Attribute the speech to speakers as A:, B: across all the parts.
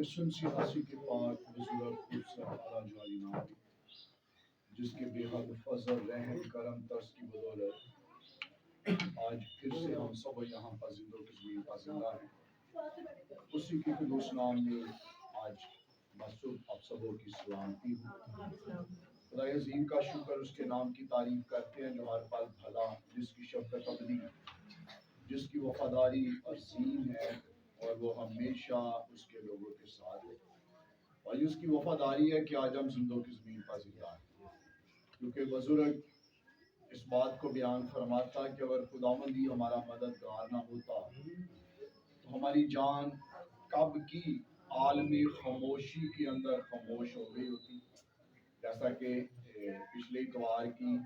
A: حسن سیاسی کے پاک بزرگ خود سرکارہ جاری نام جس کے بے حد فضل رحم کرم ترس کی بدولت آج پھر سے ہم سب یہاں پر زندوں کی زمین پر زندہ ہیں، اسی کے قدوس نام میں آج مسجد آپ سبوں کی سلامتی ہوں۔ خدا عظیم کا شکر اس کے نام کی تعریف کرتے ہیں جو ہر پل بھلا، جس کی شفقت ابدی، جس کی وفاداری عظیم ہے اور وہ ہمیشہ اس کے لوگوں کے ساتھ ہے، اور یہ اس کی وفاداری ہے کہ آج ہم زندوں کی زمین پر زندہ ہیں، کیونکہ بزرگ اس بات کو بیان فرماتا کہ اگر خداوند ہی ہمارا مددگار نہ ہوتا تو ہماری جان کب کی عالم خاموشی کے اندر خاموش ہو گئی ہوتی، جیسا کہ پچھلے اتوار کی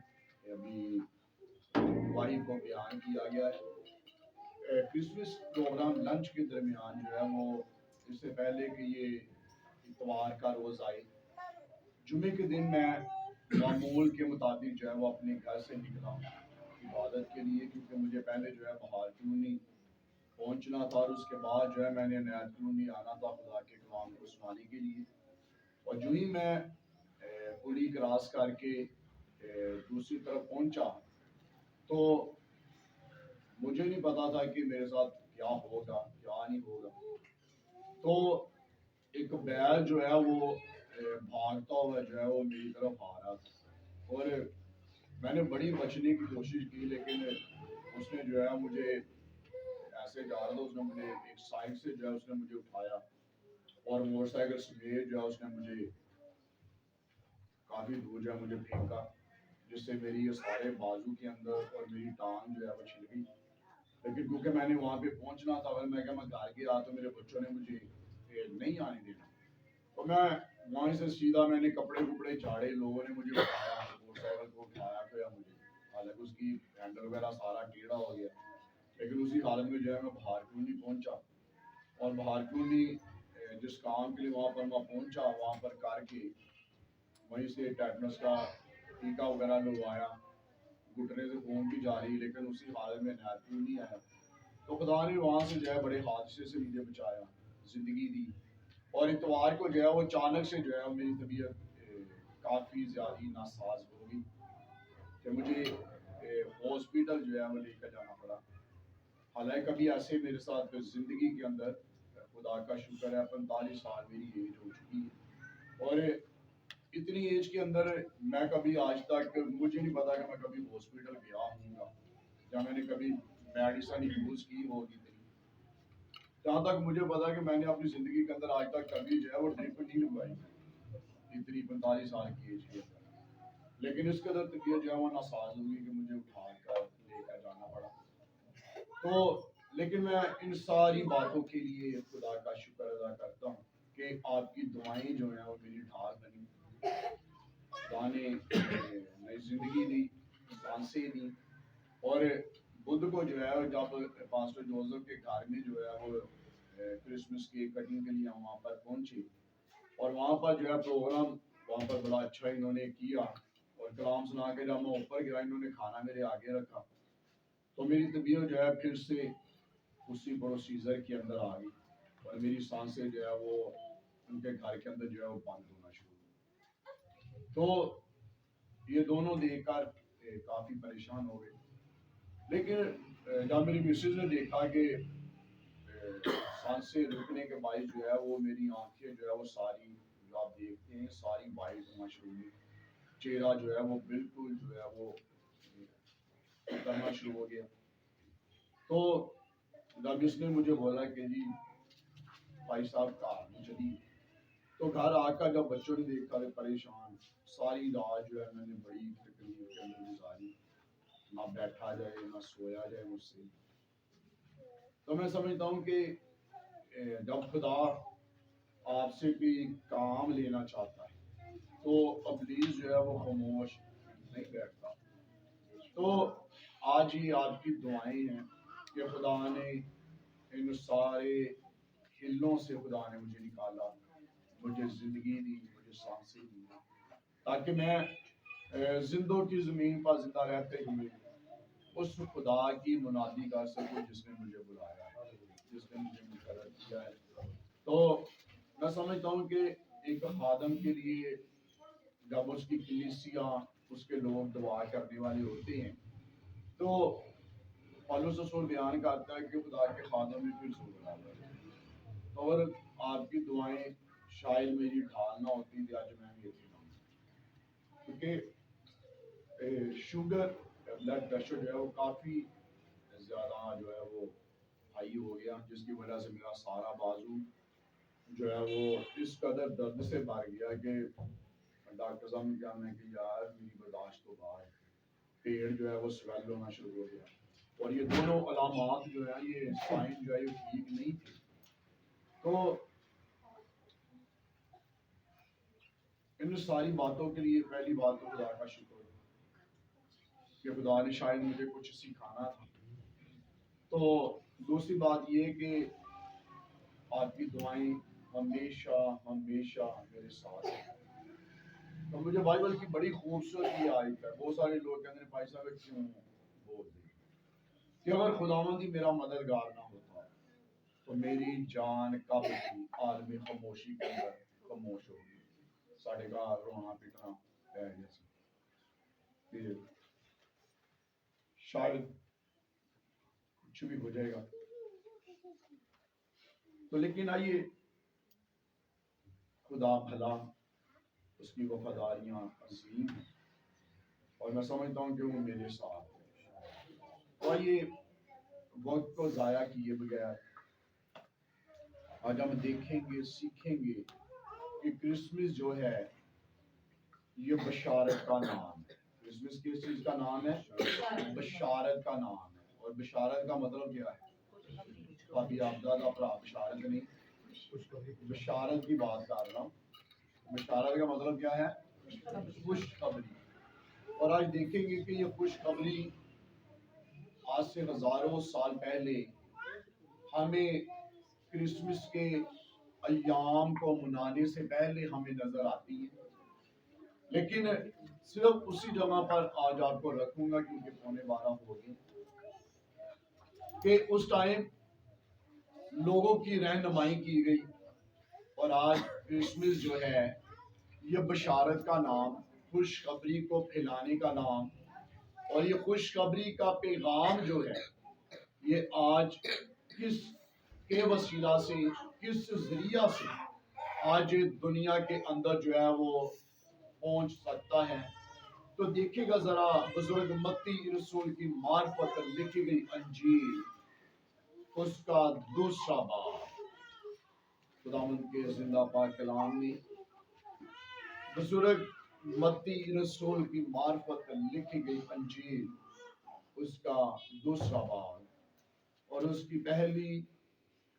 A: ابھی گواہی کو بیان کیا گیا ہے۔ کرسمس پروگرام لنچ کے درمیان جو ہے وہ اس سے پہلے کہ یہ اتوار کا روز آئی، جمعے کے دن میں معمول کے مطابق جو ہے وہ اپنے گھر سے نکلا عبادت کے لیے، کیونکہ مجھے پہلے جو ہے بہار کلونی پہنچنا تھا اور اس کے بعد جو ہے میں نے نیت کلونی آنا تھا خدا کے کلام کو سنانے کے لیے۔ اور جو ہی میں پوری کراس کر کے دوسری طرف پہنچا تو مجھے نہیں پتا تھا کہ میرے ساتھ کیا ہوگا کیا نہیں ہوگا، تو ایک بیل جو ہے وہ بھاگتا ہوا جو ہے وہ میری طرف آ رہا تھا، اور میں نے بڑی بچنے کی کوشش کی، لیکن اس نے جو ہے مجھے ایسے جا رہا تھا، اس نے مجھے ایک سائڈ سے جو ہے اس نے مجھے اٹھایا اور موٹر سائیکل سمیت جو ہے اس نے مجھے کافی دور جو ہے مجھے پھینکا، جس سے میری یہ سارے بازو کے اندر اور میری ٹانگ جو ہے وہ چھل گئی۔ لیکن کیونکہ میں نے وہاں پہ پہنچنا تھا، اگر میں گھر گیا تو میرے بچوں نے مجھے نہیں آنے دینا، تو میں وہاں سے سیدھا میں نے کپڑے جھاڑے، لوگوں نے مجھے اٹھایا، موٹر سائیکل کو اٹھایا کیا مجھے، حالانکہ اس کی ہینڈل وغیرہ سارا ٹیڑھا ہو گیا، لیکن اسی حالت میں جو ہے میں بہار کلونی پہنچا، اور بہار کلونی جس کام کے لیے وہاں پر میں پہنچا وہاں پر کر کے وہیں سے ٹیٹنس کا ٹیکا وغیرہ لگوایا، گھٹنے سے خون بھی جاری، لیکن اسی حالت میں نیت کلونی آیا، تو خدا نے وہاں سے جو ہے بڑے حادثے سے مجھے بچایا، زندگی دی۔ اور اتوار کو جو ہے وہ اچانک سے جو ہے میری طبیعت کافی زیادہ ناساز ہو گئی کہ مجھے ہاسپٹل جو ہے وہ لے کر جانا پڑا۔ حالانکہ کبھی ایسے میرے ساتھ زندگی کے اندر، خدا کا شکر ہے 45 سال میری ایج ہو چکی ہے، اور اتنی ایج کے اندر میں کبھی آج تک مجھے نہیں پتا کہ میں کبھی ہاسپٹل گیا ہوں گا یا میں نے کبھی میڈیسن یوز کی ہوگی، جہاں تک مجھے پتا کہ میں نے اپنی زندگی کے اندر آج تک کبھی جو ہے وہ ڈرپ نہیں لگوائی اتنی 45 سال کی ایج کے اندر، لیکن اس قدر طبیعت جو ہے وہ ناساز ہوئی کہ مجھے اٹھا کر لے کر جانا پڑا۔ تو لیکن میں ان ساری باتوں کے لیے خدا کا شکر ادا کرتا ہوں کہ آپ کی دعائیں جو ہیں وہ میری ڈھال بنی، خدا نے نئی زندگی دی، سانسیں دی، اور بدھ کو جو ہے جب پاسٹر جوزف کے گھر میں جو ہے وہ کرسمس کی کٹنگ کے لیے ہم وہاں پر پہنچے، اور وہاں پر جو ہے پروگرام وہاں پر بڑا اچھا انہوں نے کیا، اور کلام سنا کے جب میں اوپر گیا انہوں نے کھانا میرے آگے رکھا، تو میری طبیعت جو ہے پھر سے اسی پروسیجر کے اندر آ گئی، اور میری سانسیں جو ہے وہ ان کے گھر کے اندر جو ہے وہ بند ہونا شروع ہوئی، تو یہ دونوں دیکھ کر کافی پریشان ہو گئے۔ لیکن جب میری مسز نے دیکھا کہ سانسیں رکنے کے باعث جو ہے وہ میری آنکھیں جو ہے وہ ساری جو آپ دیکھتے ہیں ساری وائٹ ہونا شروع ہوئی، چہرہ جو ہے وہ بالکل جو ہے وہ کرنا شروع ہو گیا، تو جب اس نے مجھے بولا کہ جی بھائی صاحب کہاں چلی، تو گھر آ کر جب بچوں نے دیکھا کہ پریشان، ساری رات جو ہے میں نے بڑی تکلیف کے اندر گزاری، نہ بیٹھا جائے نہ سویا جائے مجھ سے۔ تو میں سمجھتا ہوں کہ جب خدا آپ سے کوئی کام لینا چاہتا ہے تو ابلیس جو ہے وہ خاموش نہیں بیٹھتا، تو آج ہی آپ کی دعائیں ہیں کہ خدا نے ان سارے ہلوں سے خدا نے مجھے نکالا، مجھے زندگی دی، مجھے سانسیں دی، تاکہ میں زندوں کی زمین پر زندہ رہتے ہوئے اس خدا کی منادی کر سکوں جس نے مجھے بلایا، جس نے مجھے مقرر کیا ہے۔ تو میں سمجھتا ہوں کہ ایک خادم کے لیے جب اس کی کلیسیا اس کے لوگ دعا کرنے والے ہوتے ہیں تو پالوس رسول بیان کرتا ہے کہ خدا کے خادم بھی پھر سو رہا ہے تو اگر آپ کی دعائیں شاید میری ڈھال نہ ہوتی تھی آج میں یہ تھی کیونکہ شوگر بلڈ پریشر جو ہے وہ کافی زیادہ جو ہے وہ ہائی ہو گیا جس کی وجہ سے میرا سارا بازو جو ہے وہ اس قدر درد سے بھر گیا کہ ڈاکٹر صاحب نے کہا کہ یار میری برداشت تو باہر پیڑ جو ہے وہ سویل ہونا شروع ہو گیا اور یہ دونوں علامات جو ہے یہ سائن جو ہے یہ ٹھیک نہیں تھی تو ان ساری باتوں کے لیے پہلی بات تو خدا کا شکر کہ خدا نے شاید مجھے کچھ سکھانا تھا تو دوسری بات یہ کہ آپ کی دعائیں ہمیشہ ہمیشہ میرے ساتھ ہیں تو مجھے بائبل کی بڑی خوبصورت یہ آیت ہے بہت سارے لوگ کہتے ہیں بھائی صاحب کیوں بول دیں کہ اگر خداوند ہی میرا مددگار نہ ہوتا تو میری جان کب تھی عالم خاموشی کے اندر خاموش ہوگی ساڑھے کا رونا پٹنا ہے جیسے پھر شاید کچھ بھی ہو جائے گا تو لیکن آئیے خدا بھلا اس کی وفاداریاں عظیم ہیں اور میں سمجھتا ہوں کہ وہ میرے ساتھ ہے تو آئیے وقت کو ضائع کیے بغیر آج ہم دیکھیں گے سیکھیں گے کہ کرسمس جو ہے یہ بشارت کا نام ہے کرسمس کس چیز کا نام ہے بشارت کا نام ہے اور بشارت کا مطلب کیا ہے ابھی آپ دادا بھرا بشارت نہیں بشارت کی بات کر رہا ہوں بشارت کا مطلب کیا ہے خوشخبری اور آج دیکھیں گے کہ یہ خوشخبری آج سے ہزاروں سال پہلے ہمیں کرسمس کے ایام کو منانے سے پہلے ہمیں نظر آتی ہے لیکن صرف اسی جگہ پر آج آپ کو رکھوں گا کیونکہ 11:15 ہو گئی کہ اس ٹائم لوگوں کی رہنمائی کی گئی اور آج کرسمس جو ہے یہ بشارت کا نام خوشخبری کو پھیلانے کا نام اور یہ خوشخبری کا پیغام جو ہے یہ آج کس کے وسیلہ سے کس ذریعہ سے آج دنیا کے اندر جو ہے وہ پہنچ سکتا ہے تو دیکھے گا ذرا بزرگ متی رسول کی معرفت لکھی گئی انجیل اس کا دوسرا باب خداوند کے زندہ پاک کلام میں بزرگ متی رسول کی معرفت لکھی گئی انجیل اس کا دوسرا باب اور اس کی پہلی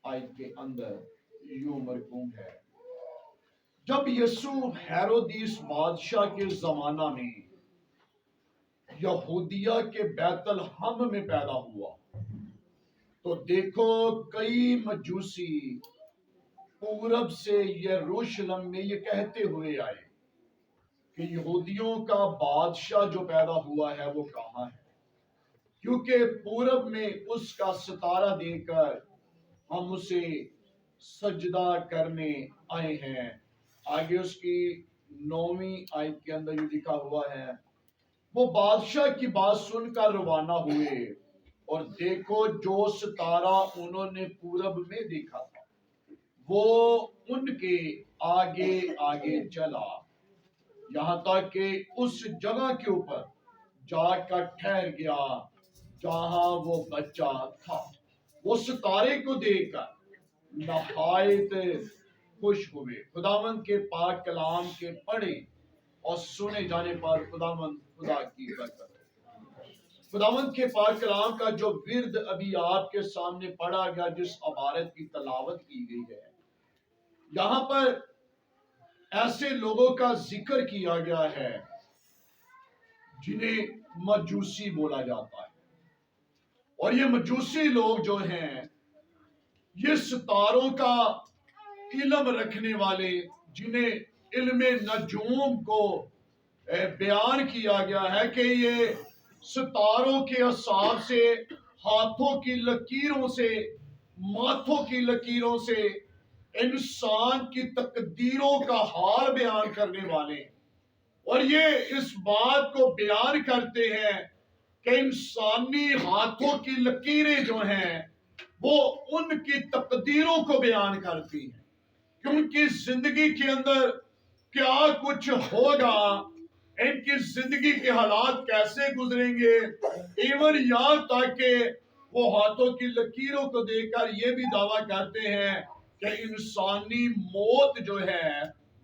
A: آیت کے اندر یوں مرقوم ہے جب یسوع ہیرودیس بادشاہ کے زمانہ میں یہودیہ کے بیت الحم میں پیدا ہوا تو دیکھو کئی مجوسی پورب سے یروشلم میں یہ کہتے ہوئے آئے کہ یہودیوں کا بادشاہ جو پیدا ہوا ہے وہ کہاں ہے کیونکہ پورب میں اس کا ستارہ دیکھ کر ہم اسے سجدہ کرنے آئے ہیں آگے اس کی 9ویں آیت کے اندر یہ لکھا ہوا ہے وہ بادشاہ کی بات سن کر روانہ ہوئے اور دیکھو جو ستارہ انہوں نے پورب میں دیکھا تھا وہ ان کے آگے آگے چلا یہاں تک کہ اس جگہ کے اوپر جا کر ٹھہر گیا جہاں وہ بچہ تھا وہ ستارے کو دیکھ کر نہایت خوش ہوئے خداوند کے پاک کلام کے پڑھے اور سنے جانے پر خداوند خدا کی برکت خداوند کے پاک کلام کا جو ورد ابھی آپ کے سامنے پڑھا گیا جس عبارت کی تلاوت کی گئی ہے یہاں پر ایسے لوگوں کا ذکر کیا گیا ہے جنہیں مجوسی بولا جاتا ہے اور یہ مجوسی لوگ جو ہیں یہ ستاروں کا علم رکھنے والے جنہیں علم نجوم کو بیان کیا گیا ہے کہ یہ ستاروں کے حساب سے ہاتھوں کی لکیروں سے ماتھوں کی لکیروں سے انسان کی تقدیروں کا حال بیان کرنے والے ہیں، اور یہ اس بات کو بیان کرتے ہیں کہ انسانی ہاتھوں کی لکیریں جو ہیں وہ ان کی تقدیروں کو بیان کرتی ہیں کہ ان کی زندگی کے اندر کیا کچھ ہوگا، ان کی زندگی کے حالات کیسے گزریں گے، ایون یہاں تک کہ وہ ہاتھوں کی لکیروں کو دیکھ کر یہ بھی دعویٰ کرتے ہیں کہ انسانی موت جو ہے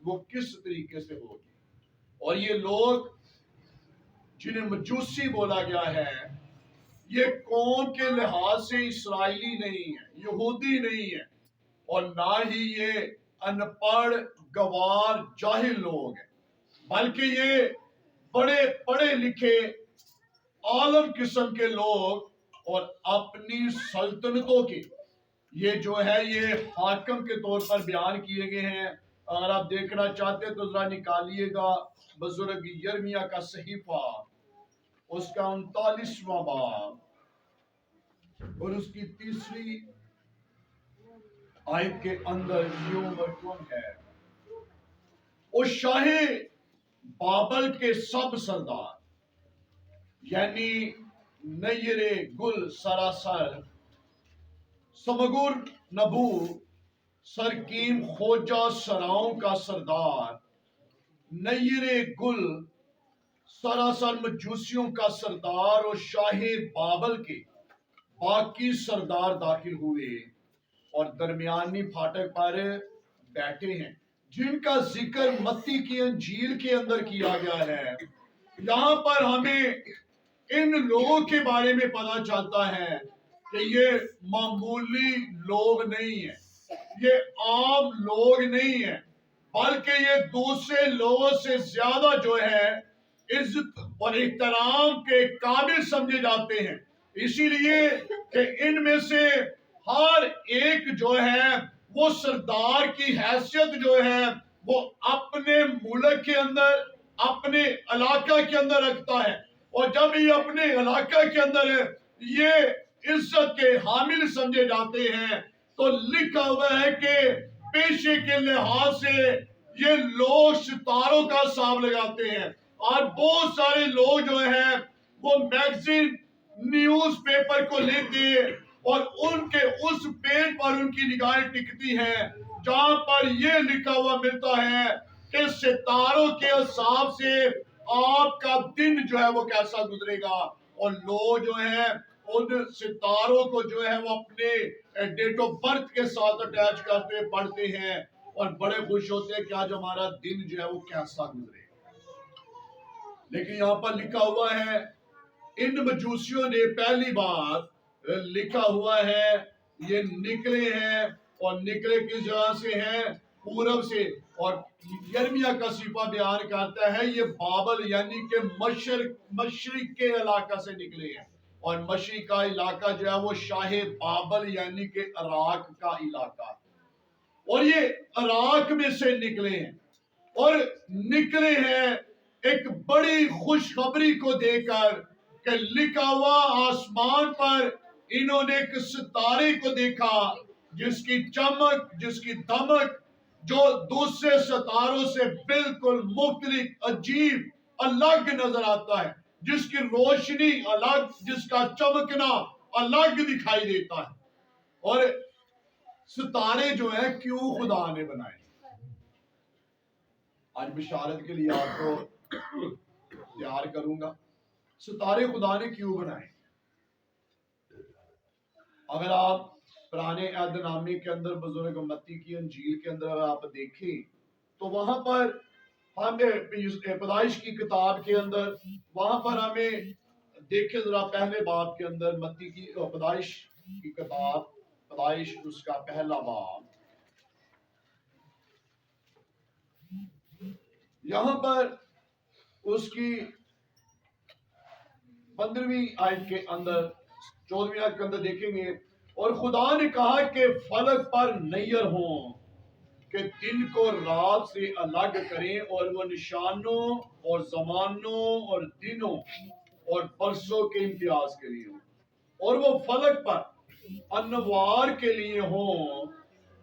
A: وہ کس طریقے سے ہوگی۔ اور یہ لوگ جنہیں مجوسی بولا گیا ہے، یہ قوم کے لحاظ سے اسرائیلی نہیں ہے، یہودی نہیں ہے، اور نہ ہی یہ ان پڑھ گوار جاہل لوگ ہیں، بلکہ یہ بڑے پڑھے لکھے عالم قسم کے لوگ اور اپنی سلطنتوں کے یہ جو ہے یہ حاکم کے طور پر بیان کیے گئے ہیں۔ اگر آپ دیکھنا چاہتے ہیں تو ذرا نکالیے گا بزرگ یرمیہ کا صحیفہ، اس کا 39واں باب اور اس کی 3 آیت کے اندر یوں مکتوب ہے، او شاہ بابل کے سب سردار، یعنی نیر گل سراسر سمگر نبو سرکیم خوجہ سراؤں کا سردار، نیر گل سراسر مجوسیوں کا سردار اور شاہ بابل کے باقی سردار داخل ہوئے اور درمیانی پھاٹک پر بیٹھے ہیں، جن کا ذکر متی کی انجیل کے اندر کیا گیا ہے۔ یہاں پر ہمیں ان لوگوں کے بارے میں پتہ چلتا ہے کہ یہ معمولی لوگ نہیں ہیں، یہ عام لوگ نہیں ہیں، بلکہ یہ دوسرے لوگوں سے زیادہ جو ہے عزت اور احترام کے قابل سمجھے جاتے ہیں، اسی لیے کہ ان میں سے ہر ایک جو ہے وہ سردار کی حیثیت جو ہے وہ اپنے ملک کے اندر، اپنے علاقہ کے اندر رکھتا ہے، اور جب یہ اپنے علاقہ کے اندر یہ عزت کے حامل سمجھے جاتے ہیں تو لکھا ہوا ہے کہ پیشے کے لحاظ سے یہ لوگ ستاروں کا حساب لگاتے ہیں، اور بہت سارے لوگ جو ہیں وہ میگزین نیوز پیپر کو لیتے اور ان کے اس پیج پر ان کی نگاہیں ٹکتی ہیں جہاں پر یہ لکھا ہوا ملتا ہے کہ ستاروں کے حساب سے آپ کا دن جو ہے وہ کیسا گزرے گا، اور لوگ جو ہیں ان ستاروں کو جو ہے وہ اپنے ڈیٹ آف برتھ کے ساتھ اٹیچ کرتے پڑھتے ہیں اور بڑے خوش ہوتے ہیں کہ آج ہمارا دن جو ہے وہ کیسا گزرے گا۔ لیکن یہاں پر لکھا ہوا ہے ان مجوسیوں نے پہلی بار لکھا ہوا ہے یہ نکلے ہیں، اور نکلے کس جگہ سے ہیں؟ پورب سے، اور یرمیہ کا صحیفہ بیان کرتا ہے یہ بابل یعنی کہ مشرق کے علاقہ سے نکلے ہیں، اور مشرق کا علاقہ جو ہے وہ شاہ بابل یعنی کہ عراق کا علاقہ ہے، اور یہ عراق میں سے نکلے ہیں، اور نکلے ہیں ایک بڑی خوشخبری کو دے کر کہ لکھا ہوا آسمان پر انہوں نے ایک ستارے کو دیکھا جس کی چمک، جس کی دمک جو دوسرے ستاروں سے بالکل مختلف، عجیب، الگ نظر آتا ہے، جس کی روشنی الگ، جس کا چمکنا الگ دکھائی دیتا ہے۔ اور ستارے جو ہیں کیوں خدا نے بنائے؟ آج بشارت کے لیے آپ کو تیار کروں گا، ستارے خدا نے کیوں بنائے؟ اگر آپ پرانے عہد نامے کے اندر بزرگ متی کی انجیل کے اندر اگر آپ دیکھیں تو وہاں پر ہمیں پیدائش کی کتاب کے اندر وہاں پر ہمیں دیکھیں ذرا پہلے باب کے اندر متی کی پیدائش کی کتاب، پیدائش اس کا پہلا باب، یہاں پر اس کی 15ویں آیت کے اندر 14ویں آیت کے اندر دیکھیں گے، اور خدا نے کہا کہ فلک پر نیر ہوں کہ دن کو رات سے الگ کریں، اور وہ نشانوں اور زمانوں اور دنوں اور برسوں کے امتیاز کے لیے ہوں، اور وہ فلک پر انوار کے لیے ہوں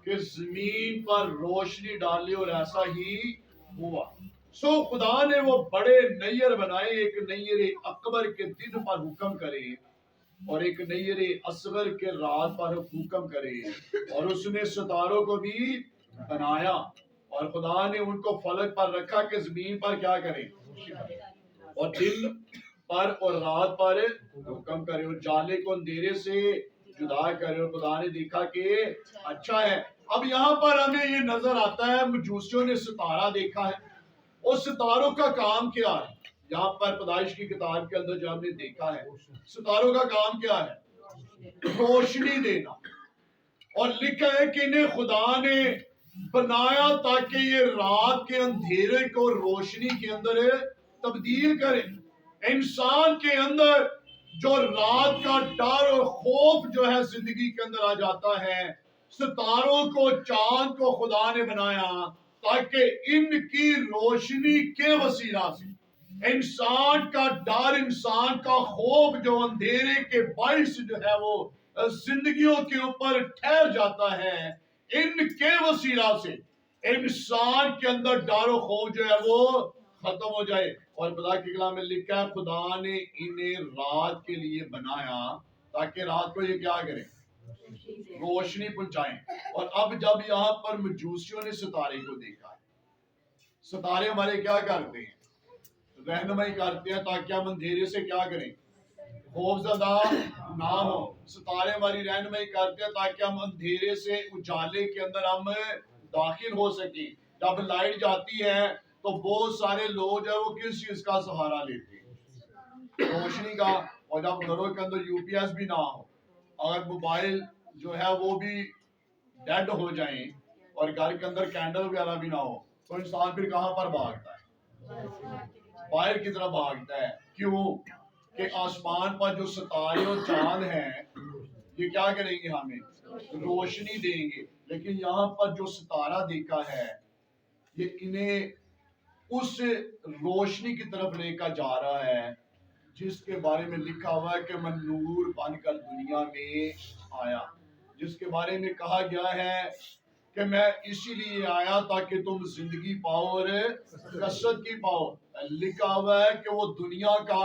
A: کہ زمین پر روشنی ڈالی اور ایسا ہی ہوا. سو خدا نے وہ بڑے نیر بنائے، ایک نیر اکبر کے دن پر حکم کرے اور ایک نیر اصغر کے رات پر حکم کرے، اور اس نے ستاروں کو بھی بنایا اور خدا نے ان کو فلک پر رکھا کہ زمین پر کیا کرے اور دن پر اور رات پر حکم کرے اور جالے کو اندھیرے سے جدا کرے، اور خدا نے دیکھا کہ اچھا ہے. اب یہاں پر ہمیں یہ نظر آتا ہے مجوسیوں نے ستارہ دیکھا ہے، اور ستاروں کا کام کیا ہے؟ یہاں پر پیدائش کی کتاب کے اندر جو ہم نے دیکھا ہے ستاروں کا کام کیا ہے؟ روشنی دینا. اور لکھا ہے کہ انہیں خدا نے بنایا تاکہ یہ رات کے اندھیرے کو روشنی کے اندر تبدیل کرے. انسان کے اندر جو رات کا ڈر اور خوف جو ہے زندگی کے اندر آ جاتا ہے، ستاروں کو چاند کو خدا نے بنایا تاکہ ان کی روشنی کے وسیلہ سے انسان کا ڈر، انسان کا خوف جو اندھیرے کے باعث جو ہے وہ زندگیوں کے اوپر ٹھہر جاتا ہے، ان کے وسیلہ سے انسان کے اندر ڈر و خوف جو ہے وہ ختم ہو جائے. اور خدا کے کلام میں لکھا ہے خدا نے انہیں رات کے لیے بنایا تاکہ رات کو یہ کیا کریں؟ روشنی پہنچائیں. اور اب جب یہاں پر مجوسیوں نے ستارے کو دیکھا ہے، ستارے ہمارے کیا کرتے ہیں؟ رہنمائی کرتے ہیں تاکہ ہم اندھیرے سے کیا کریں؟ خوف زدہ نہ ہو. ستارے ہماری رہنمائی کرتے ہیں تاکہ ہم اندھیرے سے اجالے کے اندر ہم داخل ہو سکیں. جب لائٹ جاتی ہے تو بہت سارے لوگ جو ہے وہ کس چیز کا سہارا لیتے ہیں؟ روشنی کا. اور جب گھروں کے اندر یو پی ایس بھی نہ ہو، اگر موبائل جو ہے وہ بھی ڈیڈ ہو جائیں اور گھر کے اندر کینڈل وغیرہ بھی نہ ہو تو انسان پھر کہاں پر بھاگتا ہے؟ باہر کی طرف بھاگتا ہے. کیوں کہ آسمان پر جو ستارے اور چاند ہیں یہ کیا کریں گے؟ ہمیں روشنی دیں گے. لیکن یہاں پر جو ستارہ دیکھا ہے یہ انہیں اس روشنی کی طرف لے کر جا رہا ہے جس کے بارے میں لکھا ہوا ہے کہ میں نور بن کر دنیا میں آیا، جس کے بارے میں کہا گیا ہے کہ میں اسی لیے آیا تاکہ تم زندگی پاؤ اور کثرت کی پاؤ. لکھا ہوا ہے کہ وہ دنیا کا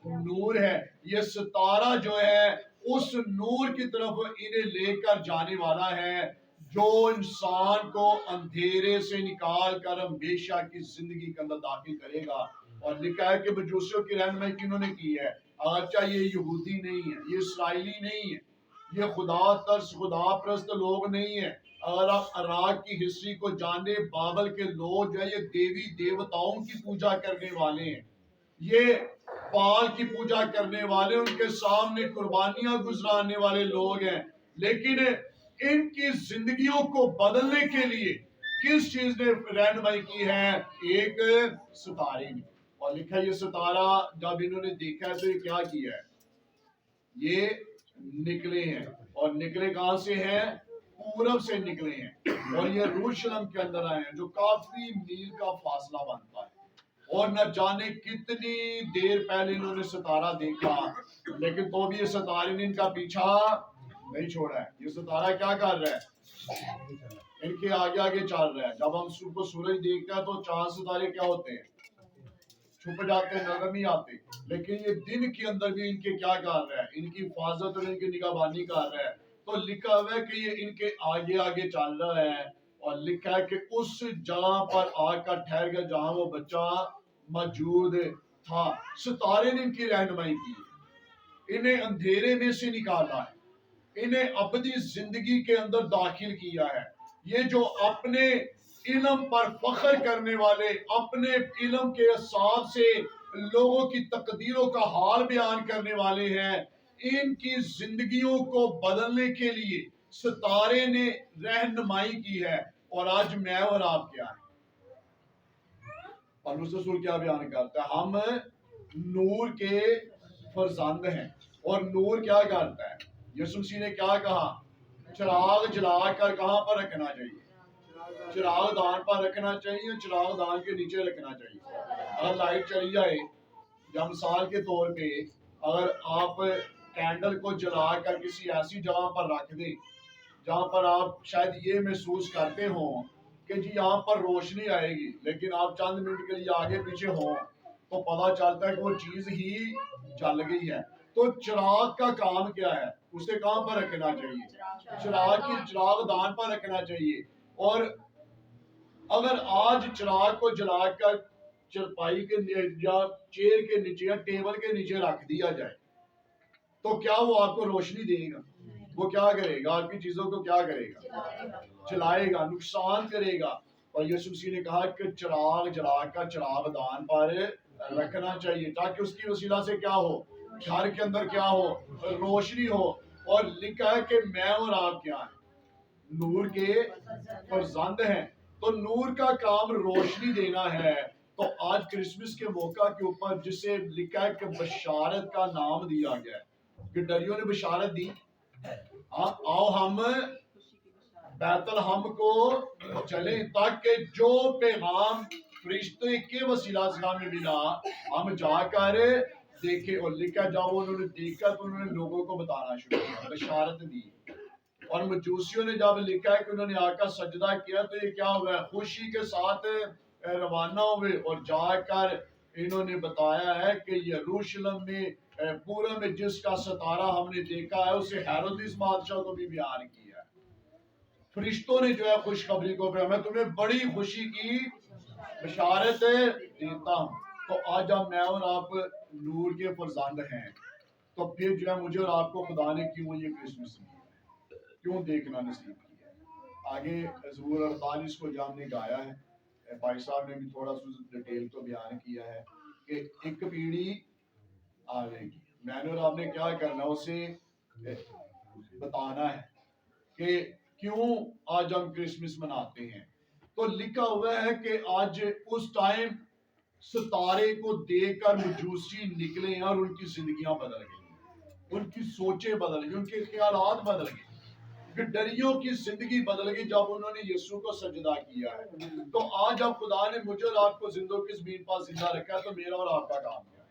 A: نور ہے. یہ ستارہ جو ہے اس نور کی طرف انہیں لے کر جانے والا ہے جو انسان کو اندھیرے سے نکال کر ہمیشہ کی زندگی کے اندر داخل کرے گا. اور لکھا ہے کہ مجوسیوں کی رہنمائی کنہوں نے کی ہے؟ اگرچہ یہ یہودی نہیں ہے، یہ اسرائیلی نہیں ہے، یہ خدا ترس خدا پرست لوگ نہیں ہیں. اگر آپ عراق کی ہسٹری کو جانے، بابل کے لوگ جو ہے یہ دیوی دیوتاؤں کی پوجا کرنے والے ہیں، یہ پال کی پوجا کرنے والے، ان کے سامنے قربانیاں گزرانے والے لوگ ہیں. لیکن ان کی زندگیوں کو بدلنے کے لیے کس چیز نے رہنمائی کی ہے؟ ایک ستارے نے. اور لکھا یہ ستارہ جب انہوں نے دیکھا ہے تو یہ کیا کیا ہے؟ یہ نکلے ہیں. اور نکلے کہاں سے ہیں؟ پورب سے نکلے ہیں اور یہ یروشلم کے اندر آئے ہیں جو کافی میل کا فاصلہ بنتا ہے. اور نہ جانے کتنی دیر پہلے انہوں نے ستارہ دیکھا، لیکن تو بھی یہ ستارے نے ان کا پیچھا نہیں چھوڑا ہے. یہ ستارہ کیا کر رہا ہے؟ ان کے آگے آگے چل رہا ہے. جب ہم صبح کو سورج دیکھتے ہیں تو چاند ستارے کیا ہوتے ہیں؟ چھپ جاتے ہیں، نظر نہیں آتے. لیکن یہ دن کے اندر بھی ان کے کیا کر رہا ہے؟ ان کی حفاظت اور ان کی نگہبانی کر رہا ہے. تو لکھا ہوا ہے کہ یہ ان کے آگے آگے چل رہا ہے. اور لکھا ہے کہ اس جگہ پر آ کر ٹھہر گیا جہاں وہ بچہ موجود تھا. ستارے نے ان کی رہنمائی کی، انہیں اندھیرے میں سے نکالا ہے، انہیں ابدی زندگی کے اندر داخل کیا ہے. یہ جو اپنے علم پر فخر کرنے والے، اپنے علم کے حساب سے لوگوں کی تقدیروں کا حال بیان کرنے والے ہیں، ان کی زندگیوں کو بدلنے کے لیے ستارے نے رہنمائی کی ہے. اور آج میں اور آپ کیا ہیں؟ پولس رسول کیا بیان کرتا ہے؟ ہم نور کے فرزند ہیں. اور نور کیا کرتا ہے؟ یسوع مسیح نے کیا کہا؟ چراغ جلا کر کہاں پر رکھنا چاہیے؟ چراغ دان پر رکھنا چاہیے، چراغ دان کے نیچے رکھنا چاہیے. اگر لائٹ چلی جائے یا مثال کے طور پہ اگر آپ کینڈل کو جلا کر کسی ایسی جگہ پر رکھ دیں جہاں پر آپ شاید یہ محسوس کرتے ہوں کہ جی یہاں پر روشنی آئے گی، لیکن آپ چند منٹ کے لیے آگے پیچھے ہوں تو پتا چلتا ہے کہ وہ چیز ہی جل گئی ہے۔ تو چراغ کا کام کیا ہے؟ اسے کہاں پر رکھنا چاہیے؟ چراغ دان پر رکھنا چاہیے۔ اور اگر آج چراغ کو جلا کر چرپائی کے یا چیئر کے نیچے یا ٹیبل کے نیچے رکھ دیا جائے تو کیا وہ آپ کو روشنی دے گا؟ وہ کیا کرے گا؟ آپ کی چیزوں کو کیا کرے گا؟ چلائے گا، نقصان کرے گا۔ اور یسوع مسیح نے کہا کہ چراغ جلا کر چراغ دان پر رکھنا چاہیے تاکہ اس کی وسیلہ سے کیا ہو؟ گھر کے اندر کیا ہو؟ روشنی ہو۔ اور لکھا ہے کہ میں اور آپ کیا ہیں؟ نور کے فرزند ہیں۔ تو نور کا کام روشنی دینا ہے۔ تو آج کرسمس کے موقع کے اوپر جسے لکھا ہے کہ بشارت کا نام دیا گیا ہے، کہ ڈریوں نے بشارت دی، آؤ ہم بیت الحم کو چلیں تاکہ جو پیغام فرشتے کے وسیلہ سے ہمیں ملا ہم جا کر دیکھیں۔ اور لکھا جب انہوں نے دیکھا تو انہوں نے لوگوں کو بتانا شروع کیا، بشارت دی۔ اور مجوسیوں نے جب لکھا ہے کہ انہوں نے آ کر سجدہ کیا تو یہ کیا ہوا ہے؟ خوشی کے ساتھ روانہ ہوئے اور جا کر انہوں نے بتایا ہے کہ یروشلم میں پورے میں جس کا ستارہ ہم نے دیکھا ہے اسے ہیرودیس بادشاہ کو بھی بیان کیا ہے۔ فرشتوں نے جو ہے خوشخبری کو میں تمہیں بڑی خوشی کی بشارت دیتا ہوں۔ تو آج جب میں اور آپ نور کے فرزند ہیں تو پھر جو ہے مجھے اور آپ کو خدا نے کیوں یہ کرسمس کیوں دیکھنا نصیب کیا ہے؟ آگے زبور 48 کو جو ہم نے گایا ہے، بھائی صاحب نے بھی تھوڑا سا ڈیٹیل تو بیان کیا ہے کہ ایک پیڑھی آئے گی، میں نے اور آپ نے کیا کرنا اسے بتانا ہے کہ کیوں آج ہم کرسمس مناتے ہیں۔ تو لکھا ہوا ہے کہ آج اس ٹائم ستارے کو دیکھ کر مجوسی نکلے ہیں اور ان کی زندگیاں بدل گئی، ان کی سوچیں بدل گئی، ان کے خیالات بدل گئے، کہ ڈریوں کی زندگی بدل گئی جب انہوں نے یسوع کو سجدہ کیا ہے۔ تو آج جب خدا نے مجھے اور آپ کو زندوں کی زمین پر زندہ رکھا ہے تو میرا اور آپ کا کام کیا ہے؟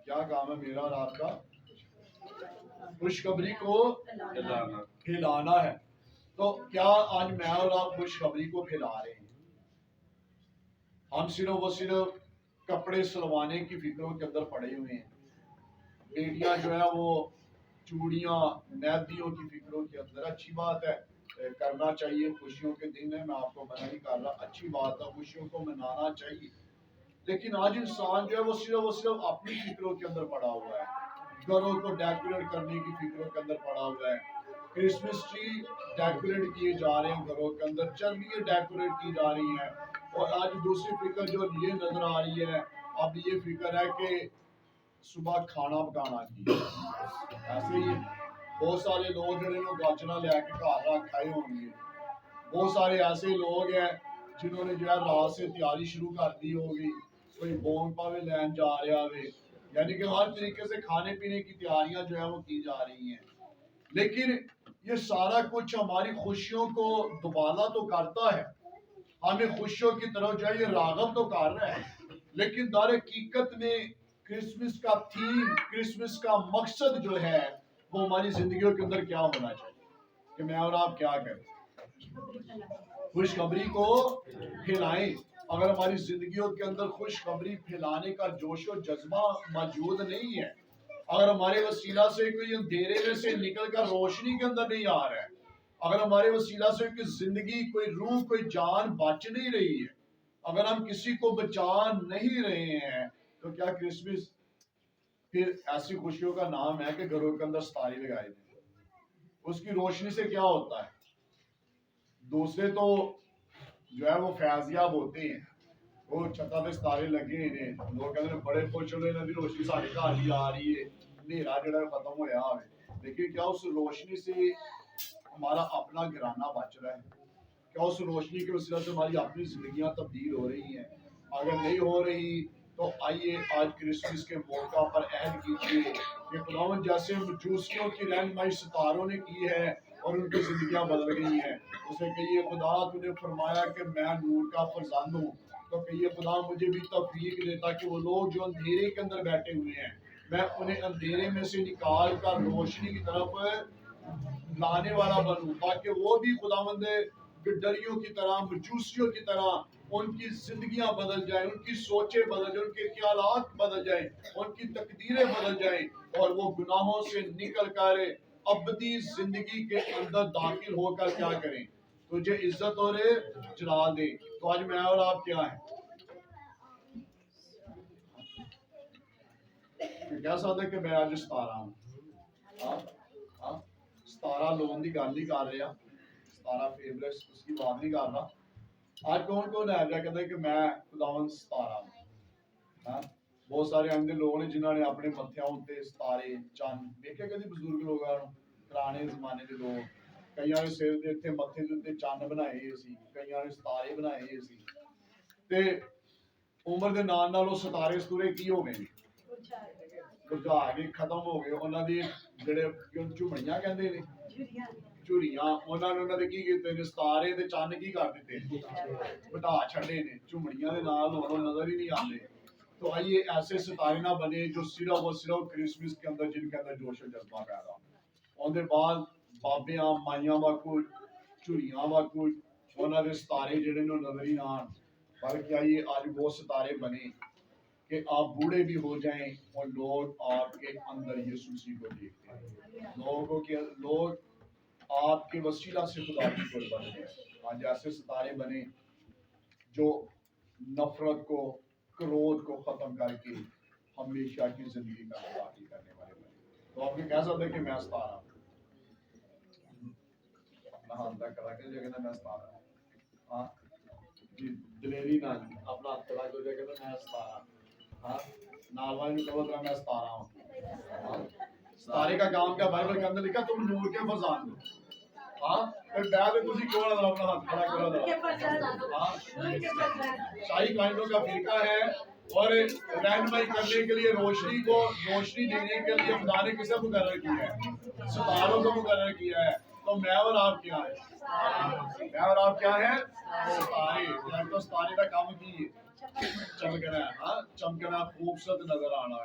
A: کیا کام ہے میرا اور آپ کا؟ خوشخبری کو پھیلانا ہے۔ تو کیا آج میں اور آپ خوشخبری کو پھیلا رہے ہیں؟ ہم صرف کپڑے سلوانے کی فکروں کے اندر پڑے ہوئے ہیں۔ بیٹیاں جو ہے وہ چوڑیاں مہندیوں کی فکروں کے اندر، اچھی بات ہے، کرنا چاہیے، خوشیوں کے دن ہے، میں آپ کو منع نہیں کر رہا، اچھی بات ہے، خوشیوں کو منانا چاہیے۔ لیکن آج انسان جو ہے وہ صرف اپنی فکروں کے اندر پڑا ہوا ہے، گھروں کو ڈیکوریٹ کرنے کی فکروں کے اندر پڑا ہوا ہے۔ کرسمس ٹری ڈیکوریٹ کیے جا رہے ہیں گھروں کے اندر، چرنیاں ڈیکوریٹ کی جا رہی ہیں۔ اور آج دوسری فکر جو یہ نظر آ رہی ہے، اب یہ فکر ہے کہ صبح کھانا پکانا کی، ایسے ہی بہت سارے لوگ جنہوں نے گاجرا لے کے گھر کھائے ہوں گے، بہت سارے ایسے لوگ ہیں جنہوں نے جو ہے رات سے تیاری شروع کر دی ہوگی، کوئی بونگ پاوے لین جا رہا ہے، یعنی کہ ہر طریقے سے کھانے پینے کی تیاریاں جو ہے وہ کی جا رہی ہیں۔ لیکن یہ سارا کچھ ہماری خوشیوں کو دوبالا تو کرتا ہے، ہمیں خوشیوں کی طرف جو ہے یہ راغب تو کر رہا ہے، لیکن در حقیقت میں کرسمس کا تھیم، کرسمس کا مقصد جو ہے وہ ہماری زندگیوں کے اندر کیا ہونا چاہیے کہ میں اور آپ کیا کریں؟ خوشخبری کو پھیلائیں۔ اگر ہماری زندگیوں کے اندر خوشخبری پھیلانے کا جوش و جذبہ موجود نہیں ہے، اگر ہمارے وسیلہ سے کوئی اندھیرے میں سے نکل کر روشنی کے اندر نہیں آ رہا ہے، اگر ہمارے وسیلہ سے کوئی زندگی، کوئی روح، کوئی جان بچ نہیں رہی ہے، اگر ہم کسی کو بچا نہیں رہے ہیں، تو کیا کرسمس پھر ایسی خوشیوں کا نام ہے کہ گھروں کے اندر ستارے لگائے تھے؟ اس کی روشنی سے کیا ہوتا ہے؟ دوسرے تو جو ہے وہ فیضیاب ہوتے ہیں، وہ چھتا پہ ستارے لگے ہیں، لوگ کہتے ہیں بڑے خوش ہوئے نبی روشنی سارے گھر بھی آ رہی ہے، اندھیرا جڑا ختم ہوا ہے، لیکن کیا اس روشنی سے ہمارا اپنا گھرانہ بچ رہا ہے؟ کیا اس روشنی کی وجہ سے ہماری اپنی زندگیاں تبدیل ہو رہی ہیں؟ اگر نہیں ہو رہی تو آئیے آج کرسمس کے موقع پر عہد کیجیے کہ خداوند جیسے مجوسیوں کی رہنمائی ستاروں نے کی ہے اور ان کی زندگیاں بدل گئی ہیں، اسے کہیے خدا تو نے فرمایا کہ میں نور کا فرزند ہوں، تو کہیے خدا مجھے بھی توفیق دے تاکہ وہ لوگ جو اندھیرے کے اندر بیٹھے ہوئے ہیں میں انہیں اندھیرے میں سے نکال کر روشنی کی طرف لانے والا بنوں، تاکہ وہ بھی خداوند گڈریوں کی طرح، مجوسیوں کی طرح ان کی زندگیاں بدل جائیں، ان کی سوچیں بدل جائیں، ان کے خیالات بدل جائیں، ان کی تقدیریں بدل جائیں، اور وہ گناہوں سے نکل کر ابدی زندگی کے اندر داخل ہو کر کیا کریں، تجھے عزت اور جلال دیں۔ تو آج میں اور آپ کیا ہیں؟ کہہ سکتے کہ میں آج 17 ہوں، ہاں 17 لوگوں کی گل نہیں کر رہا، 17 فیورٹس اس کی بات نہیں کر رہا۔ آج کون کون ہے جو کہتا ہے کہ میں خداوند 17 ہوں؟ ہاں بہت سارے اندھے لوگ نے جنہوں نے اپنے متھیاں اتنے ستارے چند دیکھے کدی بزرگ لوگوں پرانے زمانے کے لوگ، کئی نے سر کے اتنے متھے کے اتنے چند بنائے ہوئے سی، کئی نے ستارے بنائے ہوئے سی، تے عمر دے نال نال وہ ستارے ستورے کی ہو گئے بجھا کے ختم ہو گئے، انہوں نے جڑے جھمڑیاں کہندے نے جھریاں، انہوں نے انہوں نے کی کیتے نے ستارے تے چند کی کر دیتے بٹا چھڑے نے، جھمڑیاں دے نال ہن نظر ہی نہیں آتے۔ تو آئیے ایسے ستارے نہ بنے جو صرف اور صرف کرسمس کے اندر جن کے اندر جوش و جذبہ پیدا ہو، ان دے بعد بابیاں مائیاں واکو جھریاں واکو انہوں نے ستارے جڑے نے نظر ہی نہ آن، بلکہ آئیے آج وہ ستارے بنے کہ آپ بوڑھے بھی ہو جائیں اور لوگ آپ کے اندر یسوع مسیح کو دیکھتے ہیں، لوگ آپ کے وسیلہ سے خدا کی قربت ہے۔ آج ایسے ستارے بنے جو نفرت کو، کرودھ کو ختم کر کے ہمیشہ کی زندگی کا حاصل کرنے والے بنے۔ تو آپ یہ کہہ سکتے کہ میں 17 ہوں؟ اپنا ہاتھ تک کرا کے جگہ میں 17 ہوں، ہاں جی دلیری نہ اپنا ہاتھ کھڑا کر جگہ میں 17 ہوں، ہاں نال والے نے کہا میں 17 ہوں۔ ستارے کا کام کیا؟ بائبل کے اندر لکھا تم نور کے فضان دو، ہاں پھر بیعت تسی کیوں نہ اپنا ہاتھ کھڑا کرو؟ شاہی کائنوں کا فرقہ ہے، اور رہنمائی کرنے کے لیے روشنی کو روشنی دینے کے لیے خدا نے کسے مقرر کیا ہے؟ ستاروں کو مقرر کیا ہے۔ تو میں اور آپ کیا ہیں؟ میں اور آپ کیا ہیں؟ ستارے۔ تو ستارے کا کام کی ہے چمکنا ہے، ہاں چمکنا، خوبصورت نظر آنا۔